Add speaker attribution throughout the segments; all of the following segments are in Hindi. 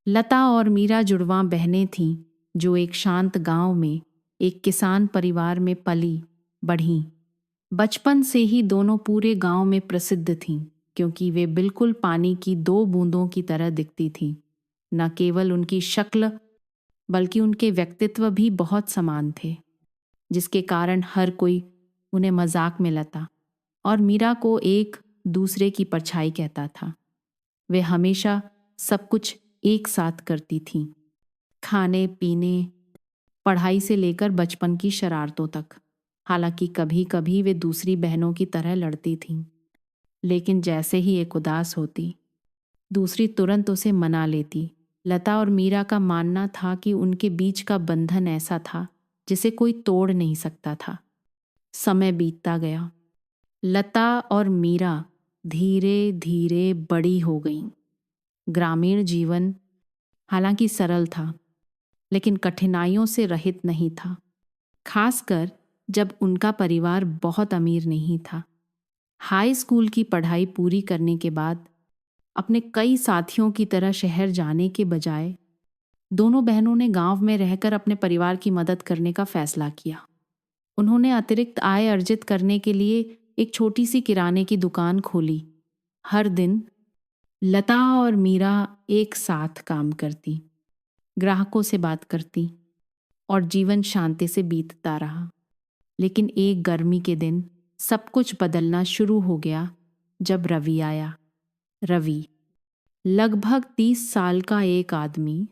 Speaker 1: लता और मीरा जुड़वां बहनें थीं जो एक शांत गांव में एक किसान परिवार में पली बढ़ीं। बचपन से ही दोनों पूरे गांव में प्रसिद्ध थीं क्योंकि वे बिल्कुल पानी की दो बूंदों की तरह दिखती थीं। न केवल उनकी शक्ल बल्कि उनके व्यक्तित्व भी बहुत समान थे, जिसके कारण हर कोई उन्हें मजाक में लता और मीरा को एक दूसरे की परछाई कहता था। वे हमेशा सब कुछ एक साथ करती थीं, खाने पीने, पढ़ाई से लेकर बचपन की शरारतों तक। हालांकि कभी कभी वे दूसरी बहनों की तरह लड़ती थीं, लेकिन जैसे ही एक उदास होती, दूसरी तुरंत उसे मना लेती। लता और मीरा का मानना था कि उनके बीच का बंधन ऐसा था जिसे कोई तोड़ नहीं सकता था। समय बीतता गया। लता और मीरा धीरे धीरे बड़ी हो गईं। ग्रामीण जीवन हालांकि सरल था, लेकिन कठिनाइयों से रहित नहीं था, खासकर जब उनका परिवार बहुत अमीर नहीं था। हाई स्कूल की पढ़ाई पूरी करने के बाद अपने कई साथियों की तरह शहर जाने के बजाय दोनों बहनों ने गांव में रहकर अपने परिवार की मदद करने का फैसला किया। उन्होंने अतिरिक्त आय अर्जित करने के लिए एक छोटी सी किराने की दुकान खोली। हर दिन लता और मीरा एक साथ काम करती, ग्राहकों से बात करती और जीवन शांति से बीतता रहा। लेकिन एक गर्मी के दिन सब कुछ बदलना शुरू हो गया जब रवि आया। रवि, लगभग 30 साल का एक आदमी,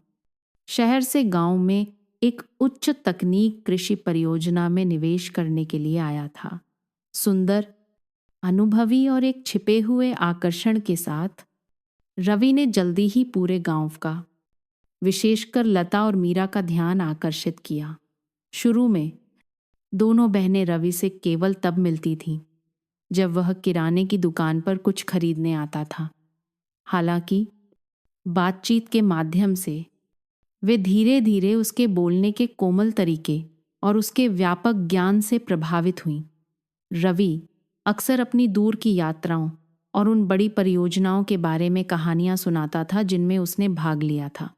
Speaker 1: शहर से गांव में एक उच्च तकनीक कृषि परियोजना में निवेश करने के लिए आया था। सुंदर, अनुभवी और एक छिपे हुए आकर्षण के साथ रवि ने जल्दी ही पूरे गांव का, विशेषकर लता और मीरा का ध्यान आकर्षित किया। शुरू में दोनों बहनें रवि से केवल तब मिलती थीं जब वह किराने की दुकान पर कुछ खरीदने आता था। हालांकि बातचीत के माध्यम से वे धीरे धीरे उसके बोलने के कोमल तरीके और उसके व्यापक ज्ञान से प्रभावित हुईं। रवि अक्सर अपनी दूर की यात्राओं और उन बड़ी परियोजनाओं के बारे में कहानियां सुनाता था जिनमें उसने भाग लिया था,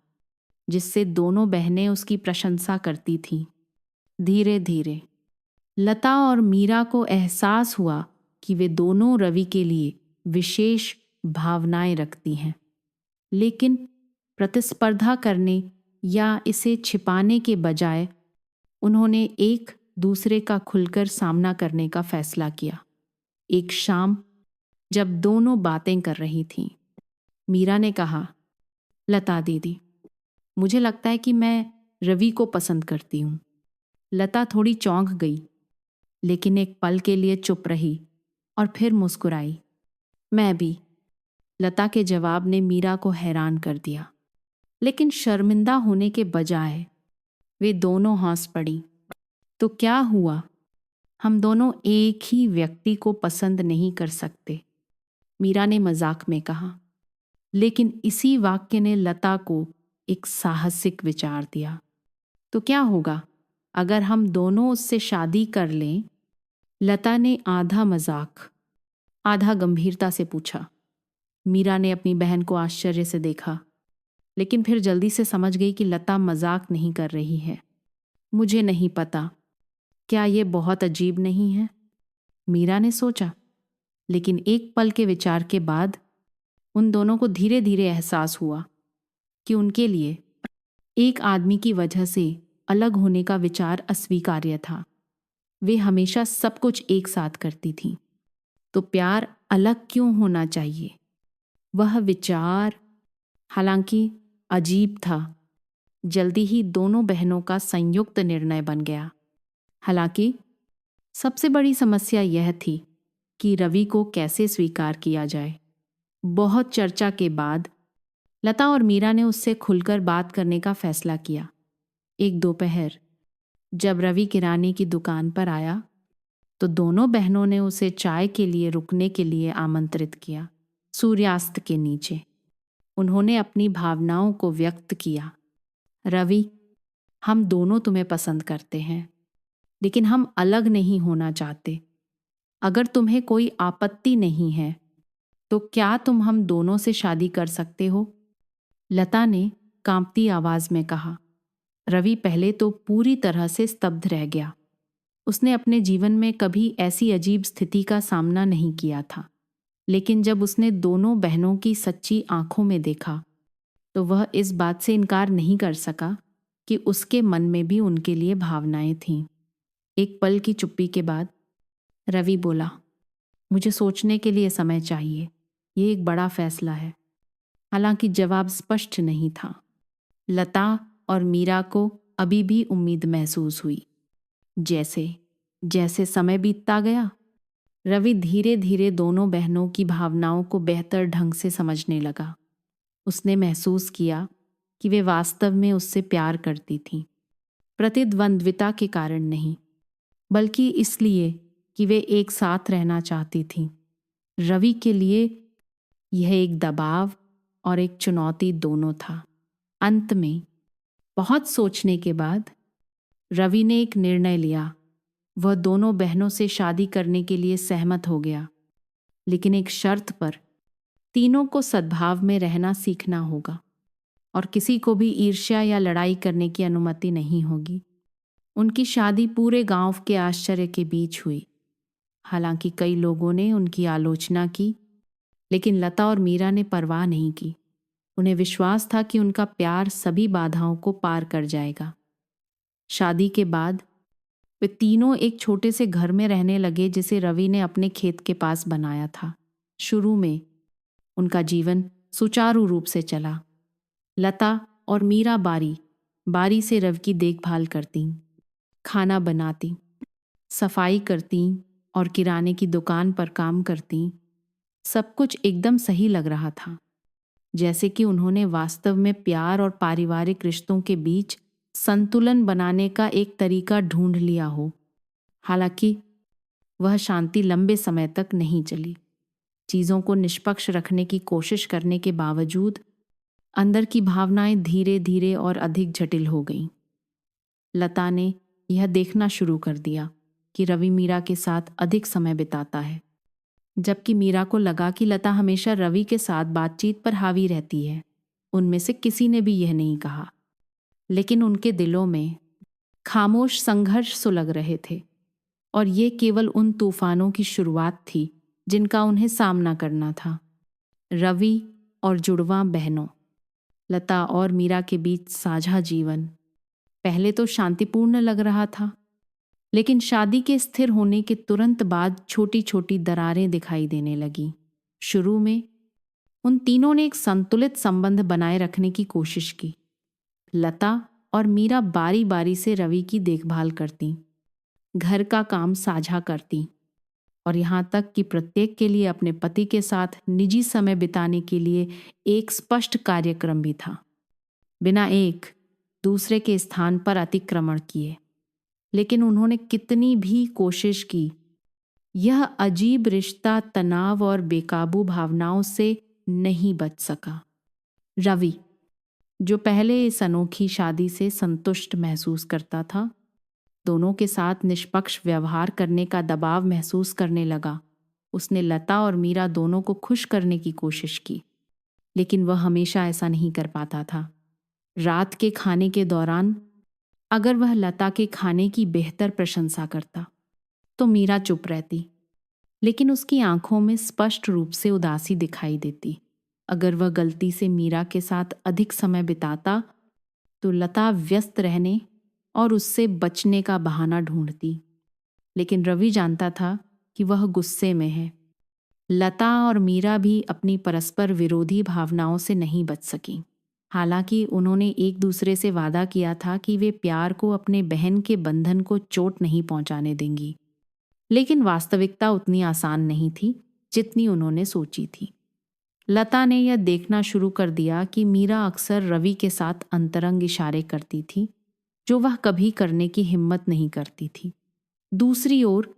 Speaker 1: जिससे दोनों बहनें उसकी प्रशंसा करती थीं। धीरे धीरे लता और मीरा को एहसास हुआ कि वे दोनों रवि के लिए विशेष भावनाएं रखती हैं, लेकिन प्रतिस्पर्धा करने या इसे छिपाने के बजाय उन्होंने एक दूसरे का खुलकर सामना करने का फैसला किया। एक शाम जब दोनों बातें कर रही थीं, मीरा ने कहा, लता दीदी, मुझे लगता है कि मैं रवि को पसंद करती हूँ। लता थोड़ी चौंक गई, लेकिन एक पल के लिए चुप रही और फिर मुस्कुराई। मैं भी। लता के जवाब ने मीरा को हैरान कर दिया, लेकिन शर्मिंदा होने के बजाय वे दोनों हंस पड़ी। तो क्या हुआ? हम दोनों एक ही व्यक्ति को पसंद नहीं कर सकते, मीरा ने मजाक में कहा। लेकिन इसी वाक्य ने लता को एक साहसिक विचार दिया। तो क्या होगा अगर हम दोनों उससे शादी कर लें? लता ने आधा मजाक आधा गंभीरता से पूछा। मीरा ने अपनी बहन को आश्चर्य से देखा, लेकिन फिर जल्दी से समझ गई कि लता मजाक नहीं कर रही है। मुझे नहीं पता, क्या ये बहुत अजीब नहीं है? मीरा ने सोचा, लेकिन एक पल के विचार के बाद उन दोनों को धीरे धीरे एहसास हुआ कि उनके लिए एक आदमी की वजह से अलग होने का विचार अस्वीकार्य था। वे हमेशा सब कुछ एक साथ करती थीं, तो प्यार अलग क्यों होना चाहिए? वह विचार, हालांकि अजीब था, जल्दी ही दोनों बहनों का संयुक्त निर्णय बन गया। हालांकि सबसे बड़ी समस्या यह थी कि रवि को कैसे स्वीकार किया जाए। बहुत चर्चा के बाद लता और मीरा ने उससे खुलकर बात करने का फैसला किया। एक दोपहर जब रवि किराने की दुकान पर आया, तो दोनों बहनों ने उसे चाय के लिए रुकने के लिए आमंत्रित किया। सूर्यास्त के नीचे उन्होंने अपनी भावनाओं को व्यक्त किया। रवि, हम दोनों तुम्हें पसंद करते हैं, लेकिन हम अलग नहीं होना चाहते। अगर तुम्हें कोई आपत्ति नहीं है, तो क्या तुम हम दोनों से शादी कर सकते हो? लता ने कांपती आवाज में कहा। रवि पहले तो पूरी तरह से स्तब्ध रह गया। उसने अपने जीवन में कभी ऐसी अजीब स्थिति का सामना नहीं किया था, लेकिन जब उसने दोनों बहनों की सच्ची आंखों में देखा तो वह इस बात से इनकार नहीं कर सका कि उसके मन में भी उनके लिए भावनाएं थीं। एक पल की चुप्पी के बाद रवि बोला, मुझे सोचने के लिए समय चाहिए। ये एक बड़ा फैसला है। हालांकि जवाब स्पष्ट नहीं था। लता और मीरा को अभी भी उम्मीद महसूस हुई। जैसे जैसे समय बीतता गया, रवि धीरे धीरे दोनों बहनों की भावनाओं को बेहतर ढंग से समझने लगा। उसने महसूस किया कि वे वास्तव में उससे प्यार करती थीं, प्रतिद्वंद्विता के कारण नहीं, बल्कि इसलिए कि वे एक साथ रहना चाहती थीं। रवि के लिए यह एक दबाव और एक चुनौती दोनों था। अंत में बहुत सोचने के बाद रवि ने एक निर्णय लिया। वह दोनों बहनों से शादी करने के लिए सहमत हो गया, लेकिन एक शर्त पर। तीनों को सद्भाव में रहना सीखना होगा और किसी को भी ईर्ष्या या लड़ाई करने की अनुमति नहीं होगी। उनकी शादी पूरे गांव के आश्चर्य के बीच हुई। हालांकि कई लोगों ने उनकी आलोचना की, लेकिन लता और मीरा ने परवाह नहीं की। उन्हें विश्वास था कि उनका प्यार सभी बाधाओं को पार कर जाएगा। शादी के बाद वे तीनों एक छोटे से घर में रहने लगे, जिसे रवि ने अपने खेत के पास बनाया था। शुरू में उनका जीवन सुचारू रूप से चला। लता और मीरा बारी बारी से रवि की देखभाल करती, खाना बनाती, सफाई करती और किराने की दुकान पर काम करती। सब कुछ एकदम सही लग रहा था, जैसे कि उन्होंने वास्तव में प्यार और पारिवारिक रिश्तों के बीच संतुलन बनाने का एक तरीका ढूंढ लिया हो। हालांकि वह शांति लंबे समय तक नहीं चली। चीज़ों को निष्पक्ष रखने की कोशिश करने के बावजूद अंदर की भावनाएं धीरे धीरे और अधिक जटिल हो गईं। लता ने यह देखना शुरू कर दिया कि रवि मीरा के साथ अधिक समय बिताता है, जबकि मीरा को लगा कि लता हमेशा रवि के साथ बातचीत पर हावी रहती है। उनमें से किसी ने भी यह नहीं कहा, लेकिन उनके दिलों में खामोश संघर्ष सुलग रहे थे, और ये केवल उन तूफानों की शुरुआत थी जिनका उन्हें सामना करना था। रवि और जुड़वां बहनों, लता और मीरा के बीच साझा जीवन पहले तो शांतिपूर्ण लग रहा था, लेकिन शादी के स्थिर होने के तुरंत बाद छोटी छोटी दरारें दिखाई देने लगी। शुरू में उन तीनों ने एक संतुलित संबंध बनाए रखने की कोशिश की। लता और मीरा बारी बारी से रवि की देखभाल करती, घर का काम साझा करती और यहाँ तक कि प्रत्येक के लिए अपने पति के साथ निजी समय बिताने के लिए एक स्पष्ट कार्यक्रम भी था, बिना एक दूसरे के स्थान पर अतिक्रमण किए। लेकिन उन्होंने कितनी भी कोशिश की, यह अजीब रिश्ता तनाव और बेकाबू भावनाओं से नहीं बच सका। रवि, जो पहले इस अनोखी शादी से संतुष्ट महसूस करता था, दोनों के साथ निष्पक्ष व्यवहार करने का दबाव महसूस करने लगा। उसने लता और मीरा दोनों को खुश करने की कोशिश की, लेकिन वह हमेशा ऐसा नहीं कर पाता था। रात के खाने के दौरान अगर वह लता के खाने की बेहतर प्रशंसा करता तो मीरा चुप रहती, लेकिन उसकी आंखों में स्पष्ट रूप से उदासी दिखाई देती। अगर वह गलती से मीरा के साथ अधिक समय बिताता तो लता व्यस्त रहने और उससे बचने का बहाना ढूंढती। लेकिन रवि जानता था कि वह गुस्से में है। लता और मीरा भी अपनी परस्पर विरोधी भावनाओं से नहीं बच सकीं। हालांकि उन्होंने एक दूसरे से वादा किया था कि वे प्यार को अपने बहन के बंधन को चोट नहीं पहुंचाने देंगी, लेकिन वास्तविकता उतनी आसान नहीं थी जितनी उन्होंने सोची थी। लता ने यह देखना शुरू कर दिया कि मीरा अक्सर रवि के साथ अंतरंग इशारे करती थी, जो वह कभी करने की हिम्मत नहीं करती थी। दूसरी ओर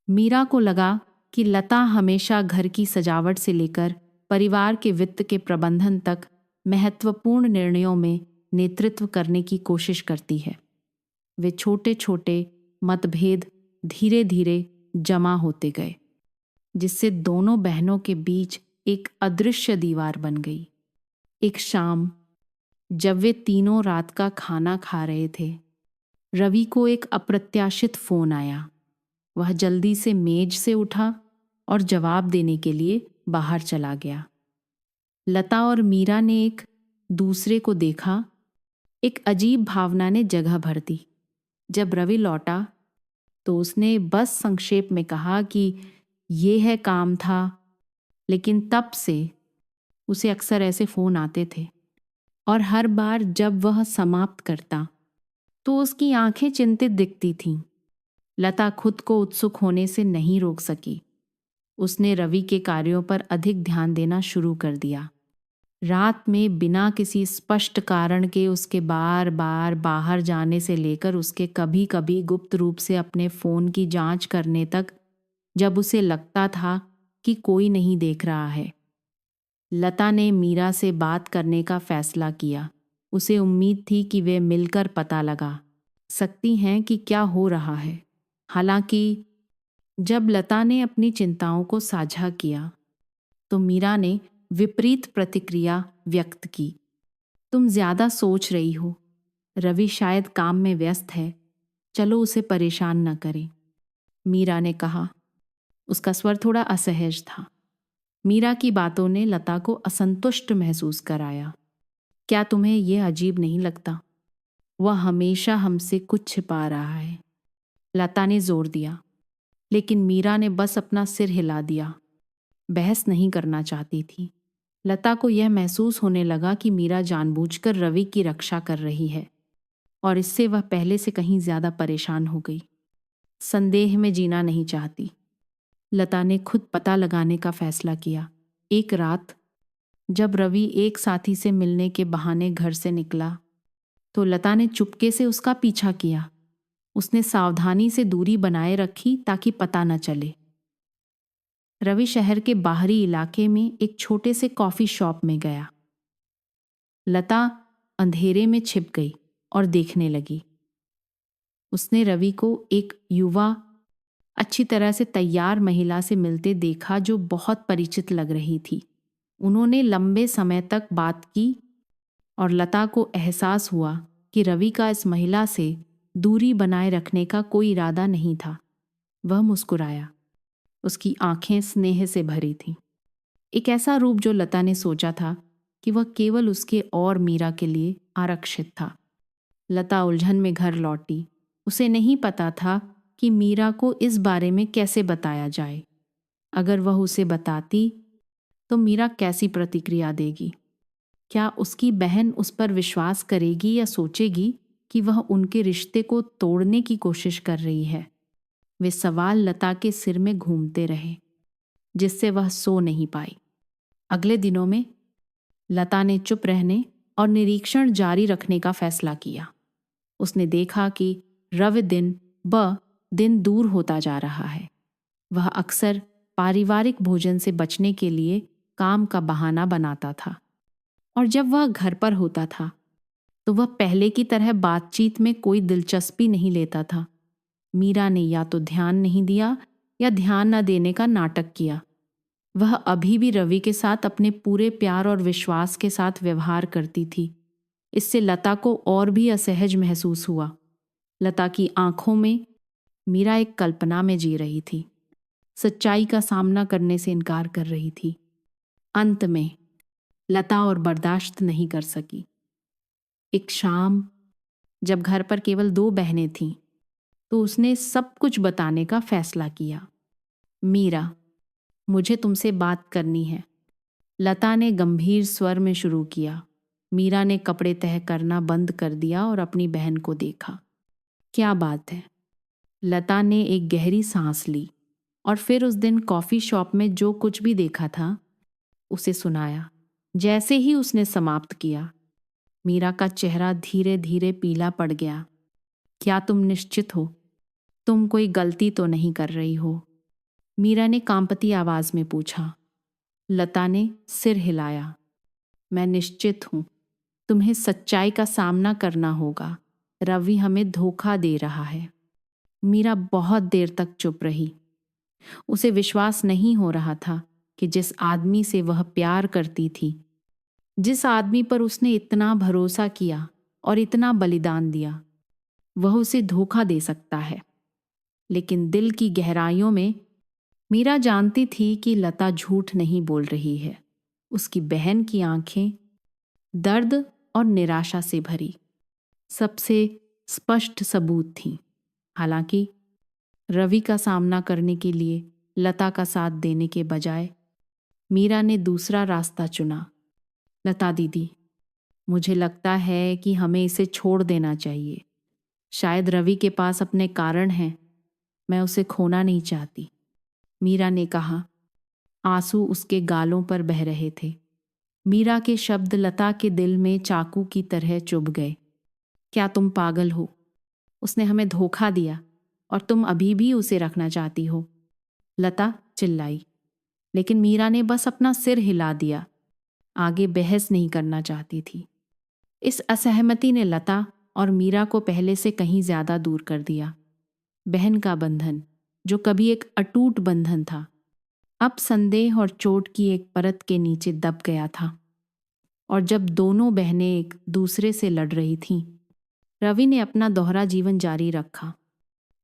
Speaker 1: मीरा को लगा कि लता हमेशा घर की सजावट से लेकर परिवार के वित्त के प्रबंधन तक महत्वपूर्ण निर्णयों में नेतृत्व करने की कोशिश करती है। वे छोटे छोटे मतभेद धीरे धीरे जमा होते गए, जिससे दोनों बहनों के बीच एक अदृश्य दीवार बन गई। एक शाम जब वे तीनों रात का खाना खा रहे थे, रवि को एक अप्रत्याशित फोन आया। वह जल्दी से मेज से उठा और जवाब देने के लिए बाहर चला गया। लता और मीरा ने एक दूसरे को देखा। एक अजीब भावना ने जगह भर दी। जब रवि लौटा तो उसने बस संक्षेप में कहा कि ये है काम था, लेकिन तब से उसे अक्सर ऐसे फोन आते थे और हर बार जब वह समाप्त करता तो उसकी आंखें चिंतित दिखती थीं। लता खुद को उत्सुक होने से नहीं रोक सकी। उसने रवि के कार्यों पर अधिक ध्यान देना शुरू कर दिया। रात में बिना किसी स्पष्ट कारण के उसके बार बार बाहर जाने से लेकर उसके कभी कभी गुप्त रूप से अपने फोन की जांच करने तक, जब उसे लगता था कि कोई नहीं देख रहा है। लता ने मीरा से बात करने का फैसला किया। उसे उम्मीद थी कि वे मिलकर पता लगा सकती हैं कि क्या हो रहा है। हालांकि जब लता ने अपनी चिंताओं को साझा किया तो मीरा ने विपरीत प्रतिक्रिया व्यक्त की। तुम ज्यादा सोच रही हो, रवि शायद काम में व्यस्त है, चलो उसे परेशान न करें, मीरा ने कहा। उसका स्वर थोड़ा असहज था। मीरा की बातों ने लता को असंतुष्ट महसूस कराया। क्या तुम्हें यह अजीब नहीं लगता? वह हमेशा हमसे कुछ छिपा रहा है, लता ने जोर दिया। लेकिन मीरा ने बस अपना सिर हिला दिया। बहस नहीं करना चाहती थी। लता को यह महसूस होने लगा कि मीरा जानबूझकर रवि की रक्षा कर रही है और इससे वह पहले से कहीं ज्यादा परेशान हो गई। संदेह में जीना नहीं चाहती। लता ने खुद पता लगाने का फैसला किया। एक रात जब रवि एक साथी से मिलने के बहाने घर से निकला तो लता ने चुपके से उसका पीछा किया। उसने सावधानी से दूरी बनाए रखी ताकि पता न चले। रवि शहर के बाहरी इलाके में एक छोटे से कॉफी शॉप में गया। लता अंधेरे में छिप गई और देखने लगी। उसने रवि को एक युवा, अच्छी तरह से तैयार महिला से मिलते देखा जो बहुत परिचित लग रही थी। उन्होंने लंबे समय तक बात की और लता को एहसास हुआ कि रवि का इस महिला से दूरी बनाए रखने का कोई इरादा नहीं था। वह मुस्कुराया। उसकी आंखें स्नेह से भरी थीं। एक ऐसा रूप जो लता ने सोचा था कि वह केवल उसके और मीरा के लिए आरक्षित था। लता उलझन में घर लौटी। उसे नहीं पता था कि मीरा को इस बारे में कैसे बताया जाए। अगर वह उसे बताती तो मीरा कैसी प्रतिक्रिया देगी? क्या उसकी बहन उस पर विश्वास करेगी या सोचेगी कि वह उनके रिश्ते को तोड़ने की कोशिश कर रही है? वे सवाल लता के सिर में घूमते रहे, जिससे वह सो नहीं पाई। अगले दिनों में लता ने चुप रहने और निरीक्षण जारी रखने का फैसला किया। उसने देखा कि रवि दिन दूर होता जा रहा है। वह अक्सर पारिवारिक भोजन से बचने के लिए काम का बहाना बनाता था और जब वह घर पर होता था तो वह पहले की तरह बातचीत में कोई दिलचस्पी नहीं लेता था। मीरा ने या तो ध्यान नहीं दिया या ध्यान न देने का नाटक किया। वह अभी भी रवि के साथ अपने पूरे प्यार और विश्वास के साथ व्यवहार करती थी। इससे लता को और भी असहज महसूस हुआ। लता की आंखों में मीरा एक कल्पना में जी रही थी, सच्चाई का सामना करने से इनकार कर रही थी। अंत में लता और बर्दाश्त नहीं कर सकी। एक शाम जब घर पर केवल 2 बहनें थीं तो उसने सब कुछ बताने का फैसला किया। मीरा, मुझे तुमसे बात करनी है, लता ने गंभीर स्वर में शुरू किया। मीरा ने कपड़े तह करना बंद कर दिया और अपनी बहन को देखा। क्या बात है? लता ने एक गहरी सांस ली और फिर उस दिन कॉफी शॉप में जो कुछ भी देखा था उसे सुनाया। जैसे ही उसने समाप्त किया, मीरा का चेहरा धीरे धीरे पीला पड़ गया। क्या तुम निश्चित हो? तुम कोई गलती तो नहीं कर रही हो? मीरा ने कांपती आवाज में पूछा। लता ने सिर हिलाया। मैं निश्चित हूं। तुम्हें सच्चाई का सामना करना होगा। रवि हमें धोखा दे रहा है। मीरा बहुत देर तक चुप रही। उसे विश्वास नहीं हो रहा था कि जिस आदमी से वह प्यार करती थी जिस आदमी पर उसने इतना भरोसा किया और इतना बलिदान दिया, वह उसे धोखा दे सकता है। लेकिन दिल की गहराइयों में मीरा जानती थी कि लता झूठ नहीं बोल रही है। उसकी बहन की आंखें दर्द और निराशा से भरी सबसे स्पष्ट सबूत थीं। हालांकि रवि का सामना करने के लिए लता का साथ देने के बजाय मीरा ने दूसरा रास्ता चुना। लता दीदी, मुझे लगता है कि हमें इसे छोड़ देना चाहिए। शायद रवि के पास अपने कारण हैं, मैं उसे खोना नहीं चाहती, मीरा ने कहा। आंसू उसके गालों पर बह रहे थे। मीरा के शब्द लता के दिल में चाकू की तरह चुभ गए। क्या तुम पागल हो? उसने हमें धोखा दिया और तुम अभी भी उसे रखना चाहती हो, लता चिल्लाई। लेकिन मीरा ने बस अपना सिर हिला दिया, आगे बहस नहीं करना चाहती थी। इस असहमति ने लता और मीरा को पहले से कहीं ज्यादा दूर कर दिया। बहन का बंधन, जो कभी एक अटूट बंधन था, अब संदेह और चोट की एक परत के नीचे दब गया था। और जब दोनों बहनें एक दूसरे से लड़ रही थीं, रवि ने अपना दोहरा जीवन जारी रखा,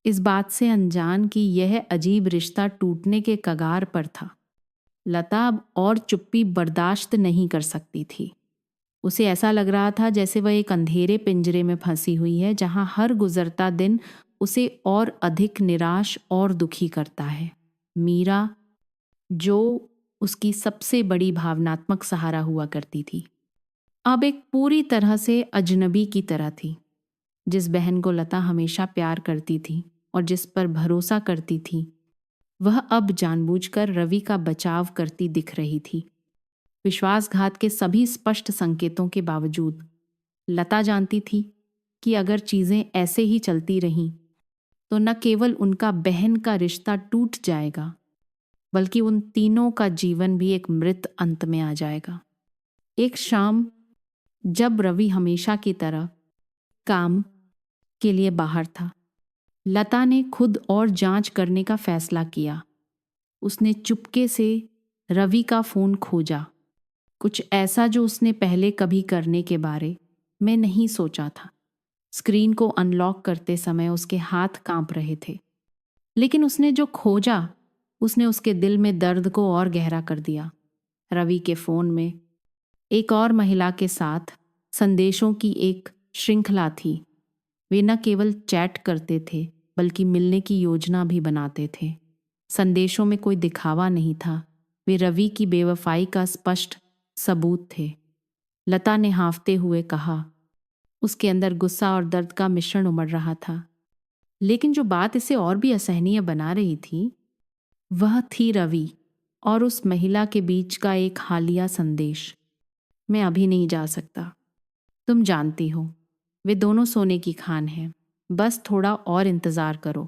Speaker 1: इस बात से अनजान कि यह अजीब रिश्ता टूटने के कगार पर था। लता अब और चुप्पी बर्दाश्त नहीं कर सकती थी। उसे ऐसा लग रहा था जैसे वह एक अंधेरे पिंजरे में फंसी हुई है, जहां हर गुजरता दिन उसे और अधिक निराश और दुखी करता है। मीरा, जो उसकी सबसे बड़ी भावनात्मक सहारा हुआ करती थी, अब एक पूरी तरह से अजनबी की तरह थी। जिस बहन को लता हमेशा प्यार करती थी और जिस पर भरोसा करती थी, वह अब जानबूझकर रवि का बचाव करती दिख रही थी। विश्वासघात के सभी स्पष्ट संकेतों के बावजूद लता जानती थी कि अगर चीजें ऐसे ही चलती रहीं तो न केवल उनका बहन का रिश्ता टूट जाएगा, बल्कि उन तीनों का जीवन भी एक मृत अंत में आ जाएगा। एक शाम, जब रवि हमेशा की तरह काम के लिए बाहर था, लता ने खुद और जांच करने का फैसला किया। उसने चुपके से रवि का फोन खोजा, कुछ ऐसा जो उसने पहले कभी करने के बारे में नहीं सोचा था। स्क्रीन को अनलॉक करते समय उसके हाथ कांप रहे थे, लेकिन उसने जो खोजा उसने उसके दिल में दर्द को और गहरा कर दिया। रवि के फोन में एक और महिला के साथ संदेशों की एक श्रृंखला थी। वे न केवल चैट करते थे, बल्कि मिलने की योजना भी बनाते थे। संदेशों में कोई दिखावा नहीं था, वे रवि की बेवफाई का स्पष्ट सबूत थे। लता ने हाँफते हुए कहा। उसके अंदर गुस्सा और दर्द का मिश्रण उमड़ रहा था। लेकिन जो बात इसे और भी असहनीय बना रही थी, वह थी रवि और उस महिला के बीच का एक हालिया संदेश। मैं अभी नहीं जा सकता, तुम जानती हो, वे दोनों सोने की खान हैं। बस थोड़ा और इंतजार करो,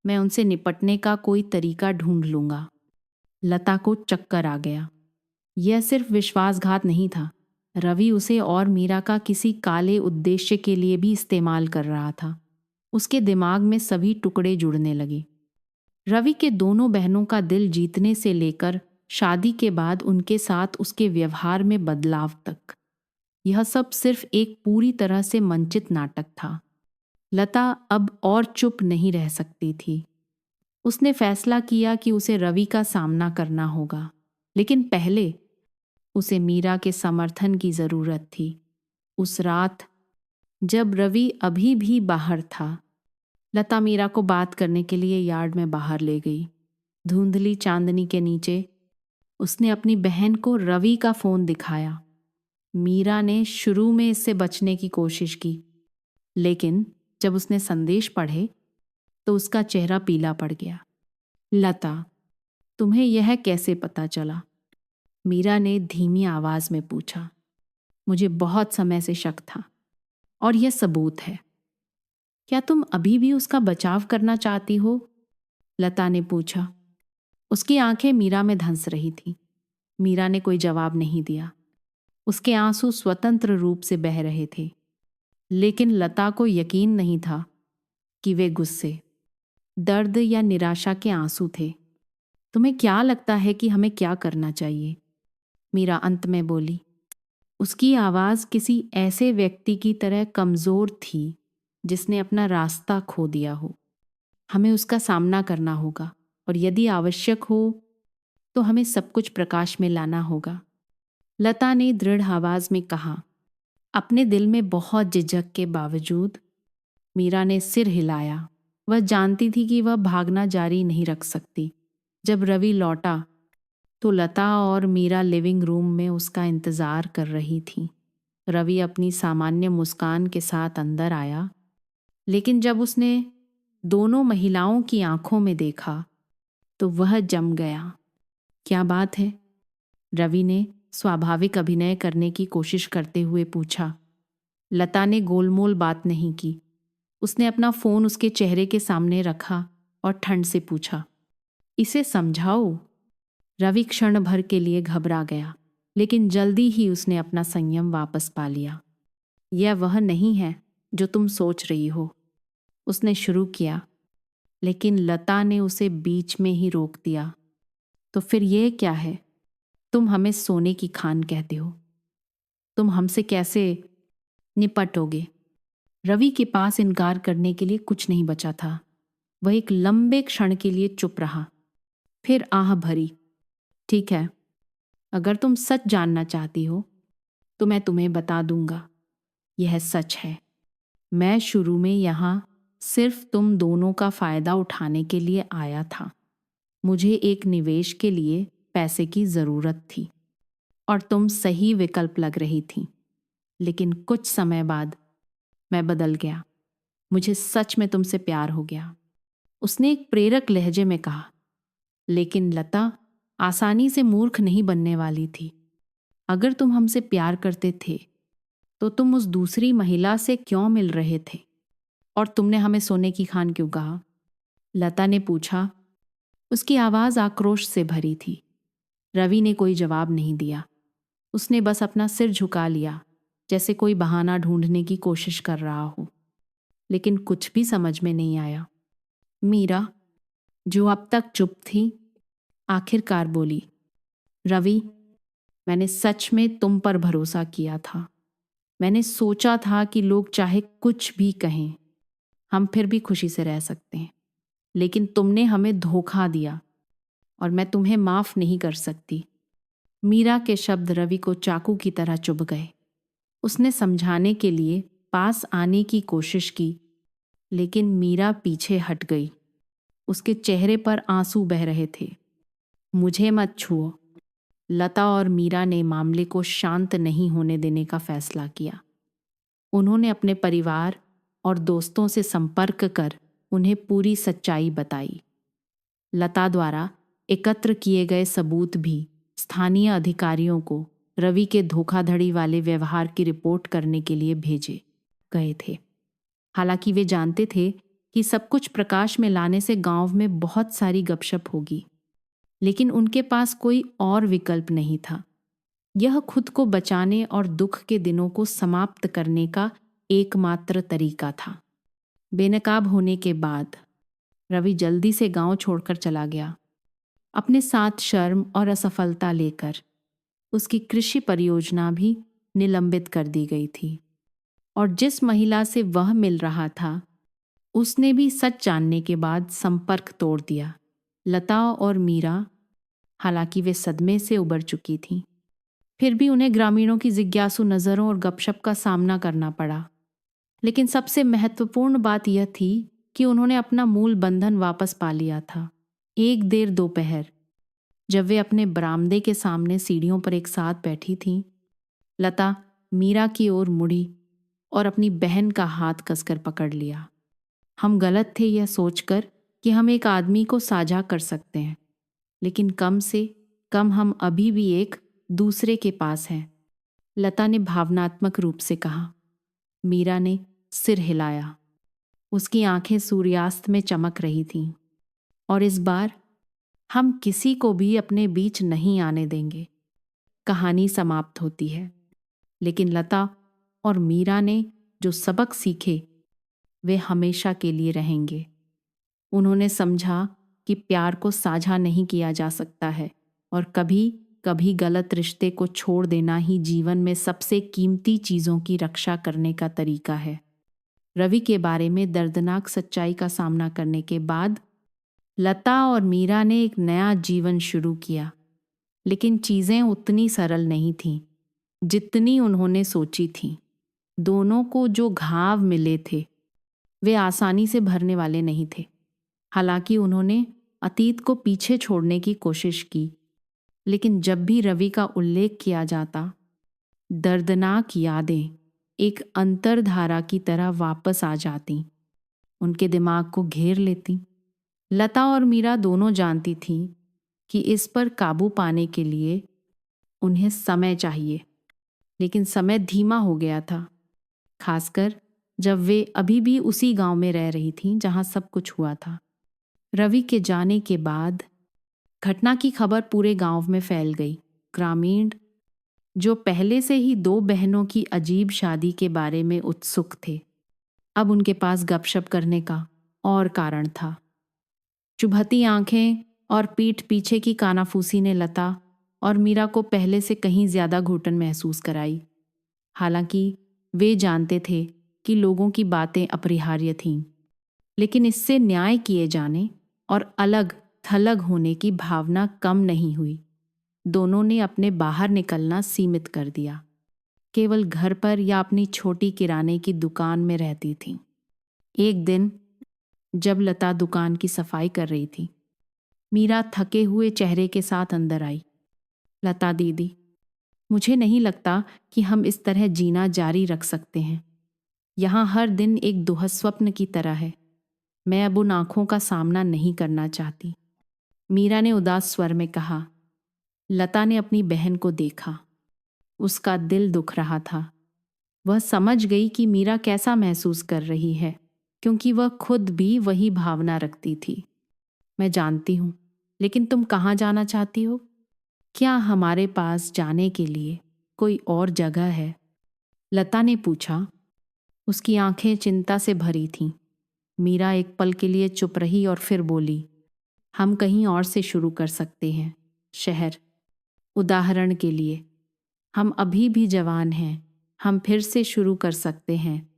Speaker 1: मैं उनसे निपटने का कोई तरीका ढूंढ लूंगा। लता को चक्कर आ गया। यह सिर्फ विश्वासघात नहीं था, रवि उसे और मीरा का किसी काले उद्देश्य के लिए भी इस्तेमाल कर रहा था। उसके दिमाग में सभी टुकड़े जुड़ने लगे। रवि के दोनों बहनों का दिल जीतने से लेकर शादी के बाद उनके साथ उसके व्यवहार में बदलाव तक, यह सब सिर्फ एक पूरी तरह से मंचित नाटक था। लता अब और चुप नहीं रह सकती थी। उसने फैसला किया कि उसे रवि का सामना करना होगा, लेकिन पहले उसे मीरा के समर्थन की जरूरत थी। उस रात जब रवि अभी भी बाहर था, लता मीरा को बात करने के लिए यार्ड में बाहर ले गई। धुंधली चांदनी के नीचे उसने अपनी बहन को रवि का फोन दिखाया। मीरा ने शुरू में इससे बचने की कोशिश की, लेकिन जब उसने संदेश पढ़े तो उसका चेहरा पीला पड़ गया। लता, तुम्हें यह कैसे पता चला? मीरा ने धीमी आवाज में पूछा। मुझे बहुत समय से शक था और यह सबूत है। क्या तुम अभी भी उसका बचाव करना चाहती हो? लता ने पूछा। उसकी आंखें मीरा में धंस रही थीं। मीरा ने कोई जवाब नहीं दिया। उसके आंसू स्वतंत्र रूप से बह रहे थे, लेकिन लता को यकीन नहीं था कि वे गुस्से, दर्द या निराशा के आंसू थे। तुम्हें क्या लगता है कि हमें क्या करना चाहिए? मीरा अंत में बोली। उसकी आवाज़ किसी ऐसे व्यक्ति की तरह कमज़ोर थी जिसने अपना रास्ता खो दिया हो। हमें उसका सामना करना होगा और यदि आवश्यक हो तो हमें सब कुछ प्रकाश में लाना होगा। लता ने दृढ़ आवाज़ में कहा। अपने दिल में बहुत झिझक के बावजूद मीरा ने सिर हिलाया। वह जानती थी कि वह भागना जारी नहीं रख सकती। जब रवि लौटा तो लता और मीरा लिविंग रूम में उसका इंतज़ार कर रही थीं। रवि अपनी सामान्य मुस्कान के साथ अंदर आया, लेकिन जब उसने दोनों महिलाओं की आंखों में देखा तो वह जम गया। क्या बात है? रवि ने स्वाभाविक अभिनय करने की कोशिश करते हुए पूछा। लता ने गोलमोल बात नहीं की। उसने अपना फ़ोन उसके चेहरे के सामने रखा और ठंड से पूछा, इसे समझाओ। रवि क्षण भर के लिए घबरा गया, लेकिन जल्दी ही उसने अपना संयम वापस पा लिया। यह वह नहीं है जो तुम सोच रही हो, उसने शुरू किया, लेकिन लता ने उसे बीच में ही रोक दिया। तो फिर यह क्या है? तुम हमें सोने की खान कहते हो। तुम हमसे कैसे निपटोगे? रवि के पास इनकार करने के लिए कुछ नहीं बचा था। वह एक लंबे क्षण के लिए चुप रहा, फिर आह भरी। ठीक है, अगर तुम सच जानना चाहती हो तो मैं तुम्हें बता दूंगा। यह सच है। मैं शुरू में यहां सिर्फ तुम दोनों का फायदा उठाने के लिए आया था। मुझे एक निवेश के लिए पैसे की जरूरत थी और तुम सही विकल्प लग रही थी। लेकिन कुछ समय बाद मैं बदल गया। मुझे सच में तुमसे प्यार हो गया, उसने एक प्रेरक लहजे में कहा। लेकिन लता आसानी से मूर्ख नहीं बनने वाली थी। अगर तुम हमसे प्यार करते थे तो तुम उस दूसरी महिला से क्यों मिल रहे थे? और तुमने हमें सोने की खान क्यों कहा? लता ने पूछा। उसकी आवाज आक्रोश से भरी थी। रवि ने कोई जवाब नहीं दिया। उसने बस अपना सिर झुका लिया, जैसे कोई बहाना ढूंढने की कोशिश कर रहा हो। लेकिन कुछ भी समझ में नहीं आया। मीरा, जो अब तक चुप थी, आखिरकार बोली, रवि, मैंने सच में तुम पर भरोसा किया था। मैंने सोचा था कि लोग चाहे कुछ भी कहें, हम फिर भी खुशी से रह सकते हैं। लेकिन तुमने हमें धोखा दिया और मैं तुम्हें माफ नहीं कर सकती। मीरा के शब्द रवि को चाकू की तरह चुभ गए। उसने समझाने के लिए पास आने की कोशिश की, लेकिन मीरा पीछे हट गई। उसके चेहरे पर आंसू बह रहे थे। मुझे मत छुओ। लता और मीरा ने मामले को शांत नहीं होने देने का फैसला किया। उन्होंने अपने परिवार और दोस्तों से संपर्क कर उन्हें पूरी सच्चाई बताई। लता द्वारा एकत्र किए गए सबूत भी स्थानीय अधिकारियों को रवि के धोखाधड़ी वाले व्यवहार की रिपोर्ट करने के लिए भेजे गए थे। हालांकि वे जानते थे कि सब कुछ प्रकाश में लाने से गांव में बहुत सारी गपशप होगी, लेकिन उनके पास कोई और विकल्प नहीं था। यह खुद को बचाने और दुख के दिनों को समाप्त करने का एकमात्र तरीका था। बेनकाब होने के बाद रवि जल्दी से गांव छोड़कर चला गया, अपने साथ शर्म और असफलता लेकर। उसकी कृषि परियोजना भी निलंबित कर दी गई थी और जिस महिला से वह मिल रहा था उसने भी सच जानने के बाद संपर्क तोड़ दिया। लता और मीरा, हालांकि वे सदमे से उबर चुकी थीं, फिर भी उन्हें ग्रामीणों की जिज्ञासु नज़रों और गपशप का सामना करना पड़ा। लेकिन सबसे महत्वपूर्ण बात यह थी कि उन्होंने अपना मूल बंधन वापस पा लिया था। एक देर दोपहर, जब वे अपने बरामदे के सामने सीढ़ियों पर एक साथ बैठी थीं, लता मीरा की ओर मुड़ी और अपनी बहन का हाथ कसकर पकड़ लिया। हम गलत थे यह सोचकर कि हम एक आदमी को साझा कर सकते हैं, लेकिन कम से कम हम अभी भी एक दूसरे के पास हैं, लता ने भावनात्मक रूप से कहा। मीरा ने सिर हिलाया। उसकी आंखें सूर्यास्त में चमक रही थीं। और इस बार हम किसी को भी अपने बीच नहीं आने देंगे। कहानी समाप्त होती है, लेकिन लता और मीरा ने जो सबक सीखे वे हमेशा के लिए रहेंगे। उन्होंने समझा कि प्यार को साझा नहीं किया जा सकता है और कभी कभी गलत रिश्ते को छोड़ देना ही जीवन में सबसे कीमती चीज़ों की रक्षा करने का तरीका है। रवि के बारे में दर्दनाक सच्चाई का सामना करने के बाद लता और मीरा ने एक नया जीवन शुरू किया, लेकिन चीज़ें उतनी सरल नहीं थीं जितनी उन्होंने सोची थी। दोनों को जो घाव मिले थे वे आसानी से भरने वाले नहीं थे। हालांकि उन्होंने अतीत को पीछे छोड़ने की कोशिश की, लेकिन जब भी रवि का उल्लेख किया जाता, दर्दनाक यादें एक अंतरधारा की तरह वापस आ जाती, उनके दिमाग को घेर लेती। लता और मीरा दोनों जानती थीं कि इस पर काबू पाने के लिए उन्हें समय चाहिए, लेकिन समय धीमा हो गया था, खासकर जब वे अभी भी उसी गांव में रह रही थीं जहां सब कुछ हुआ था। रवि के जाने के बाद घटना की खबर पूरे गांव में फैल गई। ग्रामीण, जो पहले से ही दो बहनों की अजीब शादी के बारे में उत्सुक थे, अब उनके पास गपशप करने का और कारण था। चुभती आंखें और पीठ पीछे की कानाफूसी ने लता और मीरा को पहले से कहीं ज्यादा घुटन महसूस कराई। हालांकि वे जानते थे कि लोगों की बातें अपरिहार्य थीं, लेकिन इससे न्याय किए जाने और अलग थलग होने की भावना कम नहीं हुई। दोनों ने अपने बाहर निकलना सीमित कर दिया, केवल घर पर या अपनी छोटी किराने की दुकान में रहती थीं। एक दिन जब लता दुकान की सफाई कर रही थी, मीरा थके हुए चेहरे के साथ अंदर आई। लता दीदी, मुझे नहीं लगता कि हम इस तरह जीना जारी रख सकते हैं। यहाँ हर दिन एक दुःस्वप्न की तरह है। मैं अब उन आंखों का सामना नहीं करना चाहती, मीरा ने उदास स्वर में कहा। लता ने अपनी बहन को देखा। उसका दिल दुख रहा था। वह समझ गई कि मीरा कैसा महसूस कर रही है, क्योंकि वह खुद भी वही भावना रखती थी। मैं जानती हूँ, लेकिन तुम कहाँ जाना चाहती हो? क्या हमारे पास जाने के लिए कोई और जगह है? लता ने पूछा। उसकी आंखें चिंता से भरी थीं। मीरा एक पल के लिए चुप रही और फिर बोली, हम कहीं और से शुरू कर सकते हैं। शहर, उदाहरण के लिए, हम अभी भी जवान हैं, हम फिर से शुरू कर सकते हैं।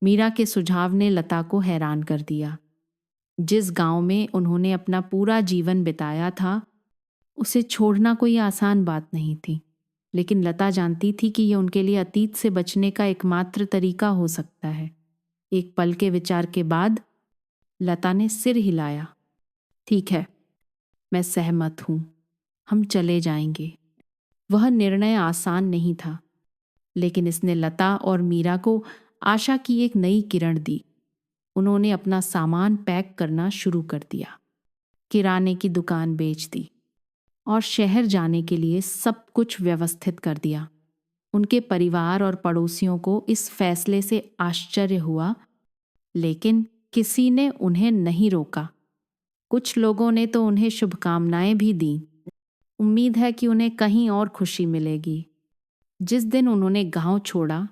Speaker 1: मीरा के सुझाव ने लता को हैरान कर दिया। जिस गांव में उन्होंने अपना पूरा जीवन बिताया था, उसे छोड़ना कोई आसान बात नहीं थी, लेकिन लता जानती थी कि यह उनके लिए अतीत से बचने का एकमात्र तरीका हो सकता है। एक पल के विचार के बाद लता ने सिर हिलाया। ठीक है, मैं सहमत हूं, हम चले जाएंगे। वह निर्णय आसान नहीं था, लेकिन इसने लता और मीरा को आशा की एक नई किरण दी। उन्होंने अपना सामान पैक करना शुरू कर दिया, किराने की दुकान बेच दी और शहर जाने के लिए सब कुछ व्यवस्थित कर दिया। उनके परिवार और पड़ोसियों को इस फैसले से आश्चर्य हुआ, लेकिन किसी ने उन्हें नहीं रोका। कुछ लोगों ने तो उन्हें शुभकामनाएं भी दी। उम्मीद है कि उन्हें कहीं और खुशी मिलेगी। जिस दिन उन्होंने गांव छोड़ा,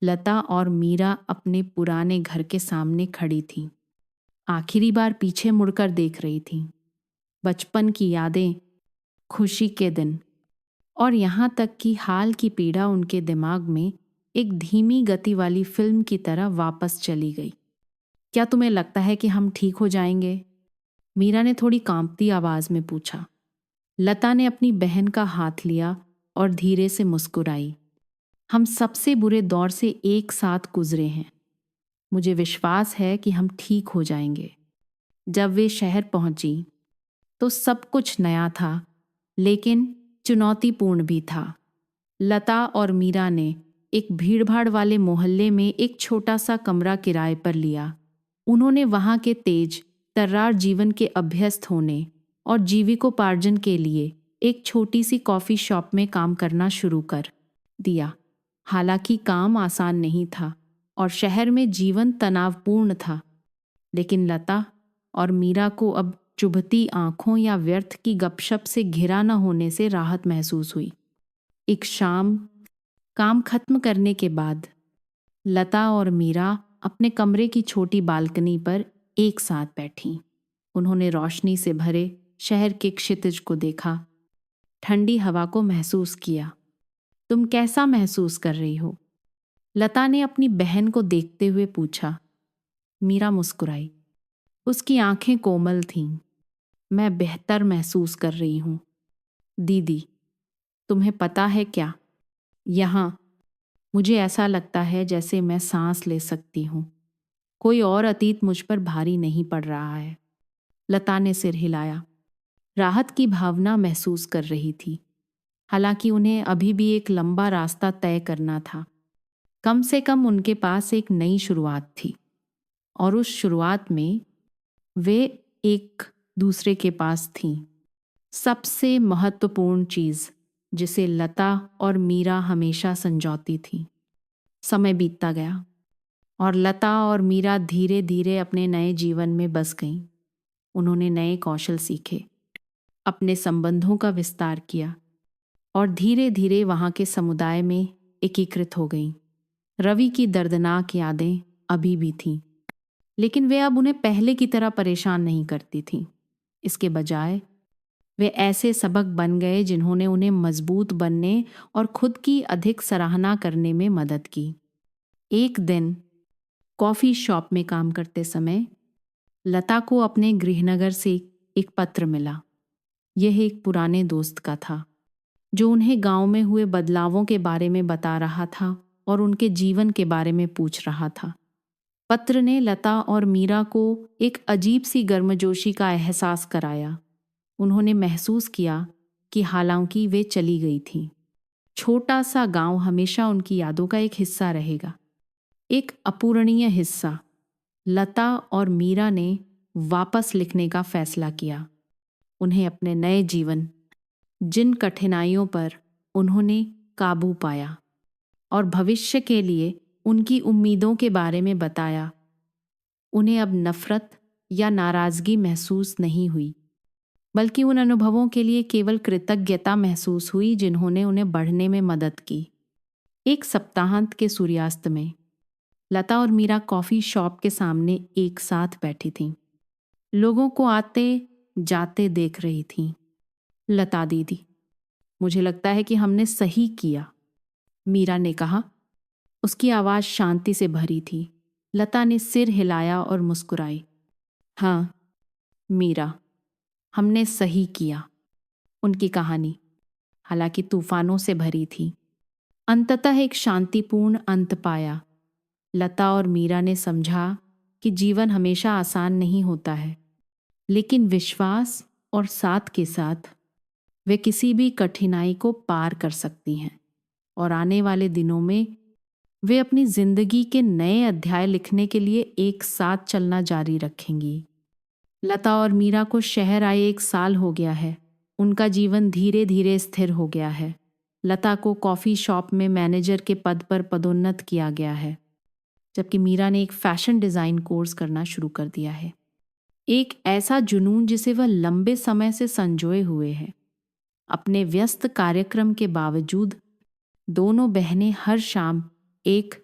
Speaker 1: लता और मीरा अपने पुराने घर के सामने खड़ी थीं। आखिरी बार पीछे मुड़कर देख रही थीं। बचपन की यादें, खुशी के दिन और यहाँ तक कि हाल की पीड़ा उनके दिमाग में एक धीमी गति वाली फिल्म की तरह वापस चली गई। क्या तुम्हें लगता है कि हम ठीक हो जाएंगे? मीरा ने थोड़ी कांपती आवाज में पूछा। लता ने अपनी बहन का हाथ लिया और धीरे से मुस्कुराई। हम सबसे बुरे दौर से एक साथ गुजरे हैं। मुझे विश्वास है कि हम ठीक हो जाएंगे। जब वे शहर पहुंची तो सब कुछ नया था, लेकिन चुनौतीपूर्ण भी था। लता और मीरा ने एक भीड़भाड़ वाले मोहल्ले में एक छोटा सा कमरा किराए पर लिया। उन्होंने वहां के तेज तर्रार जीवन के अभ्यस्त होने और जीविकोपार्जन के लिए एक छोटी सी कॉफी शॉप में काम करना शुरू कर दिया। हालांकि काम आसान नहीं था और शहर में जीवन तनावपूर्ण था, लेकिन लता और मीरा को अब चुभती आंखों या व्यर्थ की गपशप से घिरा न होने से राहत महसूस हुई। एक शाम काम खत्म करने के बाद लता और मीरा अपने कमरे की छोटी बालकनी पर एक साथ बैठीं। उन्होंने रोशनी से भरे शहर के क्षितिज को देखा। ठंडी हवा को महसूस किया। तुम कैसा महसूस कर रही हो? लता ने अपनी बहन को देखते हुए पूछा। मीरा मुस्कुराई। उसकी आंखें कोमल थीं। मैं बेहतर महसूस कर रही हूं। दीदी, तुम्हें पता है क्या, यहाँ मुझे ऐसा लगता है जैसे मैं सांस ले सकती हूं। कोई और अतीत मुझ पर भारी नहीं पड़ रहा है। लता ने सिर हिलाया। राहत की भावना महसूस कर रही थी। हालांकि उन्हें अभी भी एक लंबा रास्ता तय करना था। कम से कम उनके पास एक नई शुरुआत थी, और उस शुरुआत में वे एक दूसरे के पास थीं। सबसे महत्वपूर्ण चीज जिसे लता और मीरा हमेशा संजोती थीं। समय बीतता गया और लता और मीरा धीरे धीरे अपने नए जीवन में बस गईं। उन्होंने नए कौशल सीखे, अपने संबंधों का विस्तार किया और धीरे धीरे वहां के समुदाय में एकीकृत हो गईं। रवि की दर्दनाक यादें अभी भी थीं, लेकिन वे अब उन्हें पहले की तरह परेशान नहीं करती थीं। इसके बजाय वे ऐसे सबक बन गए जिन्होंने उन्हें मजबूत बनने और खुद की अधिक सराहना करने में मदद की। एक दिन कॉफी शॉप में काम करते समय लता को अपने गृहनगर से एक पत्र मिला। यह एक पुराने दोस्त का था, जो उन्हें गांव में हुए बदलावों के बारे में बता रहा था और उनके जीवन के बारे में पूछ रहा था। पत्र ने लता और मीरा को एक अजीब सी गर्मजोशी का एहसास कराया। उन्होंने महसूस किया कि हालांकि वे चली गई थीं, छोटा सा गांव हमेशा उनकी यादों का एक हिस्सा रहेगा, एक अपूरणीय हिस्सा। लता और मीरा ने वापस लिखने का फैसला किया। उन्हें अपने नए जीवन, जिन कठिनाइयों पर उन्होंने काबू पाया और भविष्य के लिए उनकी उम्मीदों के बारे में बताया। उन्हें अब नफरत या नाराजगी महसूस नहीं हुई, बल्कि उन अनुभवों के लिए केवल कृतज्ञता महसूस हुई जिन्होंने उन्हें बढ़ने में मदद की। एक सप्ताहांत के सूर्यास्त में लता और मीरा कॉफी शॉप के सामने एक साथ बैठी थीं। लोगों को आते जाते देख रही थीं। लता दीदी, मुझे लगता है कि हमने सही किया, मीरा ने कहा। उसकी आवाज़ शांति से भरी थी। लता ने सिर हिलाया और मुस्कुराई। हाँ मीरा, हमने सही किया। उनकी कहानी, हालांकि तूफानों से भरी थी, अंततः एक शांतिपूर्ण अंत पाया। लता और मीरा ने समझा कि जीवन हमेशा आसान नहीं होता है, लेकिन विश्वास और साथ के साथ वे किसी भी कठिनाई को पार कर सकती हैं, और आने वाले दिनों में वे अपनी जिंदगी के नए अध्याय लिखने के लिए एक साथ चलना जारी रखेंगी। लता और मीरा को शहर आए 1 साल हो गया है। उनका जीवन धीरे धीरे स्थिर हो गया है। लता को कॉफ़ी शॉप में मैनेजर के पद पर पदोन्नत किया गया है, जबकि मीरा ने एक फैशन डिज़ाइन कोर्स करना शुरू कर दिया है। एक ऐसा जुनून जिसे वह लंबे समय से संजोए हुए है। अपने व्यस्त कार्यक्रम के बावजूद दोनों बहनें हर शाम एक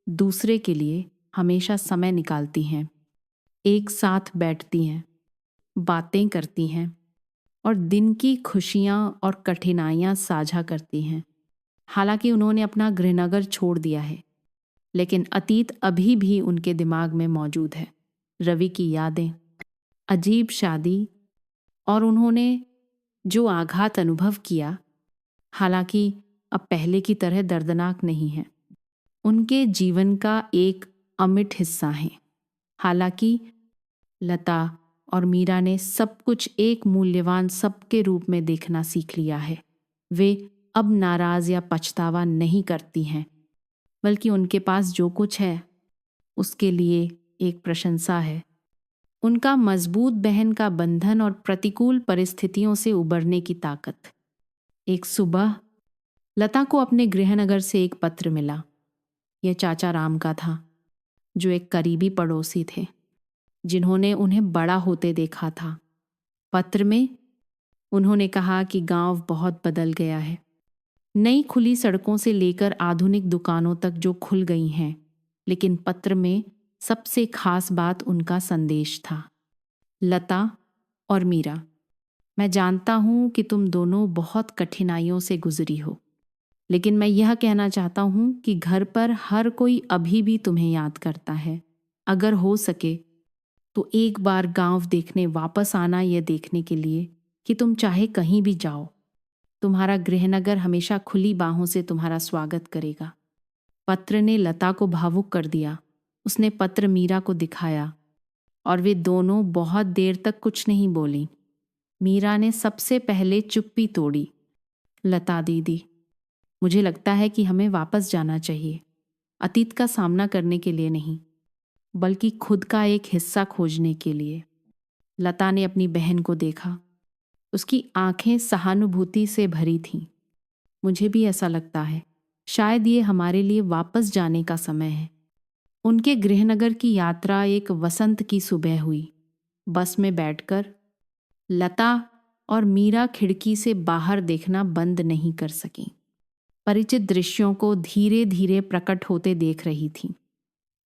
Speaker 1: दूसरे के लिए हमेशा समय निकालती हैं, एक साथ बैठती हैं, बातें करती हैं और दिन की खुशियां और कठिनाइयां साझा करती हैं। हालांकि उन्होंने अपना गृहनगर छोड़ दिया है, लेकिन अतीत अभी भी उनके दिमाग में मौजूद है। रवि की यादें, अजीब शादी और उन्होंने जो आघात अनुभव किया, हालांकि अब पहले की तरह दर्दनाक नहीं है, उनके जीवन का एक अमिट हिस्सा हैं। हालांकि लता और मीरा ने सब कुछ एक मूल्यवान सब के रूप में देखना सीख लिया है। वे अब नाराज या पछतावा नहीं करती हैं, बल्कि उनके पास जो कुछ है उसके लिए एक प्रशंसा है। उनका मजबूत बहन का बंधन और प्रतिकूल परिस्थितियों से उबरने की ताकत। एक सुबह लता को अपने गृहनगर से एक पत्र मिला। यह चाचा राम का था, जो एक करीबी पड़ोसी थे, जिन्होंने उन्हें बड़ा होते देखा था। पत्र में उन्होंने कहा कि गांव बहुत बदल गया है, नई खुली सड़कों से लेकर आधुनिक दुकानों तक जो खुल गई हैं। लेकिन पत्र में सबसे खास बात उनका संदेश था। लता और मीरा, मैं जानता हूँ कि तुम दोनों बहुत कठिनाइयों से गुजरी हो, लेकिन मैं यह कहना चाहता हूँ कि घर पर हर कोई अभी भी तुम्हें याद करता है। अगर हो सके तो एक बार गांव देखने वापस आना, यह देखने के लिए कि तुम चाहे कहीं भी जाओ, तुम्हारा गृहनगर हमेशा खुली बाहों से तुम्हारा स्वागत करेगा। पत्र ने लता को भावुक कर दिया। उसने पत्र मीरा को दिखाया और वे दोनों बहुत देर तक कुछ नहीं बोली। मीरा ने सबसे पहले चुप्पी तोड़ी। लता दीदी, मुझे लगता है कि हमें वापस जाना चाहिए, अतीत का सामना करने के लिए नहीं, बल्कि खुद का एक हिस्सा खोजने के लिए। लता ने अपनी बहन को देखा। उसकी आंखें सहानुभूति से भरी थीं। मुझे भी ऐसा लगता है, शायद ये हमारे लिए वापस जाने का समय है। उनके गृहनगर की यात्रा एक वसंत की सुबह हुई। बस में बैठकर लता और मीरा खिड़की से बाहर देखना बंद नहीं कर सकीं। परिचित दृश्यों को धीरे धीरे प्रकट होते देख रही थीं।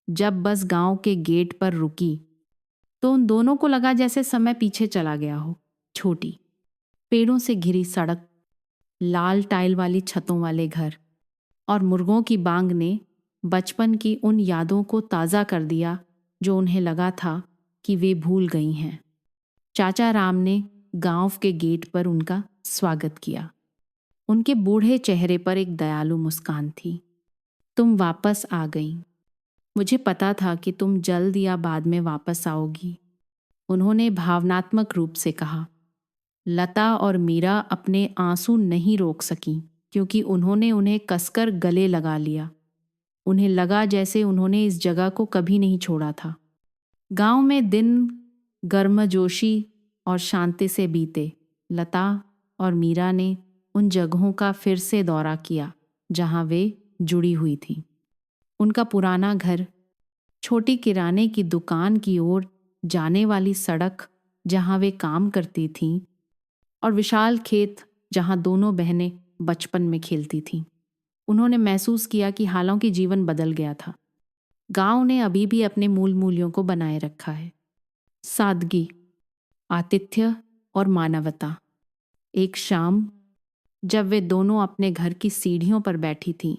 Speaker 1: जब बस गांव के गेट पर रुकी तो उन दोनों को लगा जैसे समय पीछे चला गया हो। छोटी, पेड़ों से घिरी सड़क, लाल टाइल वाली छतों वाले घर और मुर्गों की बांग ने बचपन की उन यादों को ताज़ा कर दिया जो उन्हें लगा था कि वे भूल गई हैं। चाचा राम ने गांव के गेट पर उनका स्वागत किया। उनके बूढ़े चेहरे पर एक दयालु मुस्कान थी। तुम वापस आ गई। मुझे पता था कि तुम जल्द या बाद में वापस आओगी, उन्होंने भावनात्मक रूप से कहा। लता और मीरा अपने आंसू नहीं रोक सकीं क्योंकि उन्होंने उन्हें कसकर गले लगा लिया। उन्हें लगा जैसे उन्होंने इस जगह को कभी नहीं छोड़ा था। गांव में दिन गर्मजोशी और शांति से बीते। लता और मीरा ने उन जगहों का फिर से दौरा किया जहां वे जुड़ी हुई थीं। उनका पुराना घर, छोटी किराने की दुकान की ओर जाने वाली सड़क जहां वे काम करती थीं, और विशाल खेत जहां दोनों बहनें बचपन में खेलती थीं। उन्होंने महसूस किया कि हालांकि जीवन बदल गया था, गांव ने अभी भी अपने मूल मूल्यों को बनाए रखा है। सादगी, आतिथ्य और मानवता। एक शाम जब वे दोनों अपने घर की सीढ़ियों पर बैठी थीं,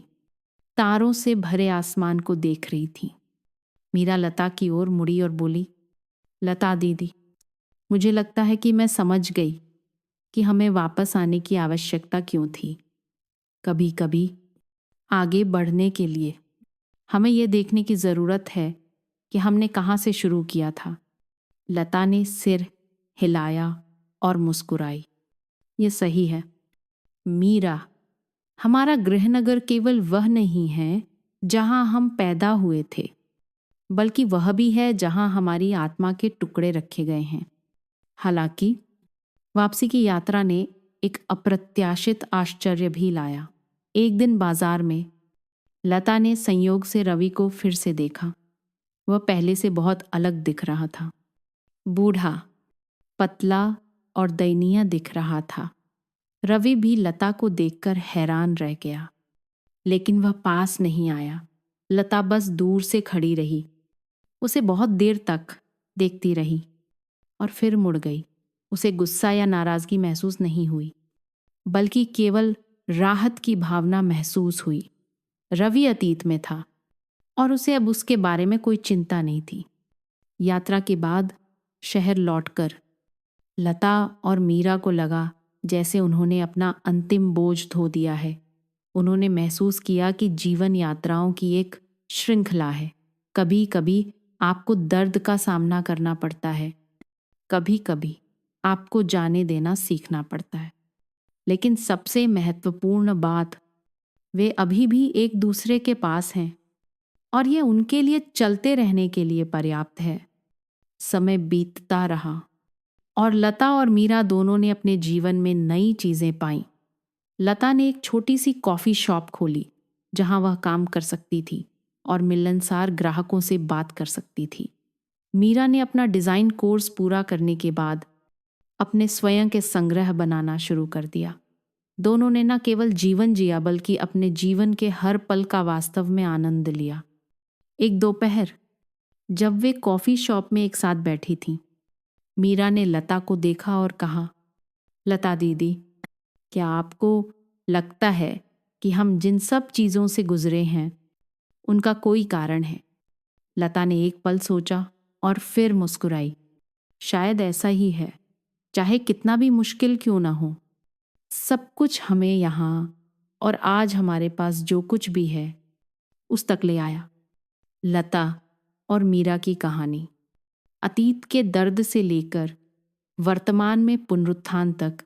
Speaker 1: तारों से भरे आसमान को देख रही थीं, मीरा लता की ओर मुड़ी और बोली, लता दीदी, मुझे लगता है कि मैं समझ गई कि हमें वापस आने की आवश्यकता क्यों थी। कभी कभी आगे बढ़ने के लिए हमें यह देखने की ज़रूरत है कि हमने कहाँ से शुरू किया था। लता ने सिर हिलाया और मुस्कुराई। ये सही है मीरा, हमारा गृहनगर केवल वह नहीं है जहां हम पैदा हुए थे, बल्कि वह भी है जहां हमारी आत्मा के टुकड़े रखे गए हैं। हालांकि वापसी की यात्रा ने एक अप्रत्याशित आश्चर्य भी लाया। एक दिन बाजार में लता ने संयोग से रवि को फिर से देखा। वह पहले से बहुत अलग दिख रहा था। बूढ़ा, पतला और दयनीय दिख रहा था। रवि भी लता को देखकर हैरान रह गया, लेकिन वह पास नहीं आया। लता बस दूर से खड़ी रही, उसे बहुत देर तक देखती रही और फिर मुड़ गई। उसे गुस्सा या नाराजगी महसूस नहीं हुई, बल्कि केवल राहत की भावना महसूस हुई। रवि अतीत में था और उसे अब उसके बारे में कोई चिंता नहीं थी। यात्रा के बाद शहर लौटकर लता और मीरा को लगा जैसे उन्होंने अपना अंतिम बोझ धो दिया है। उन्होंने महसूस किया कि जीवन यात्राओं की एक श्रृंखला है। कभी कभी आपको दर्द का सामना करना पड़ता है, कभी कभी आपको जाने देना सीखना पड़ता है, लेकिन सबसे महत्वपूर्ण बात, वे अभी भी एक दूसरे के पास हैं और ये उनके लिए चलते रहने के लिए पर्याप्त है। समय बीतता रहा और लता और मीरा दोनों ने अपने जीवन में नई चीजें पाईं। लता ने एक छोटी सी कॉफी शॉप खोली जहां वह काम कर सकती थी और मिलनसार ग्राहकों से बात कर सकती थी। मीरा ने अपना डिजाइन कोर्स पूरा करने के बाद अपने स्वयं के संग्रह बनाना शुरू कर दिया। दोनों ने न केवल जीवन जिया, बल्कि अपने जीवन के हर पल का वास्तव में आनंद लिया। एक दोपहर जब वे कॉफी शॉप में एक साथ बैठी थीं, मीरा ने लता को देखा और कहा, लता दीदी, क्या आपको लगता है कि हम जिन सब चीज़ों से गुजरे हैं उनका कोई कारण है? लता ने एक पल सोचा और फिर मुस्कुराई। शायद ऐसा ही है। चाहे कितना भी मुश्किल क्यों ना हो, सब कुछ हमें यहाँ और आज हमारे पास जो कुछ भी है उस तक ले आया। लता और मीरा की कहानी अतीत के दर्द से लेकर वर्तमान में पुनरुत्थान तक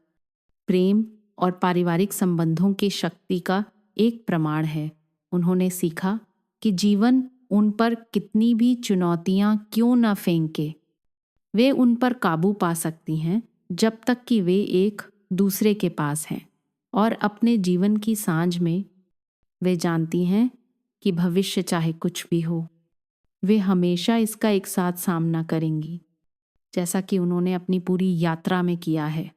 Speaker 1: प्रेम और पारिवारिक संबंधों की शक्ति का एक प्रमाण है। उन्होंने सीखा कि जीवन उन पर कितनी भी चुनौतियां क्यों न फेंके, वे उन पर काबू पा सकती हैं जब तक कि वे एक दूसरे के पास हैं। और अपने जीवन की सांझ में वे जानती हैं कि भविष्य चाहे कुछ भी हो, वे हमेशा इसका एक साथ सामना करेंगी, जैसा कि उन्होंने अपनी पूरी यात्रा में किया है।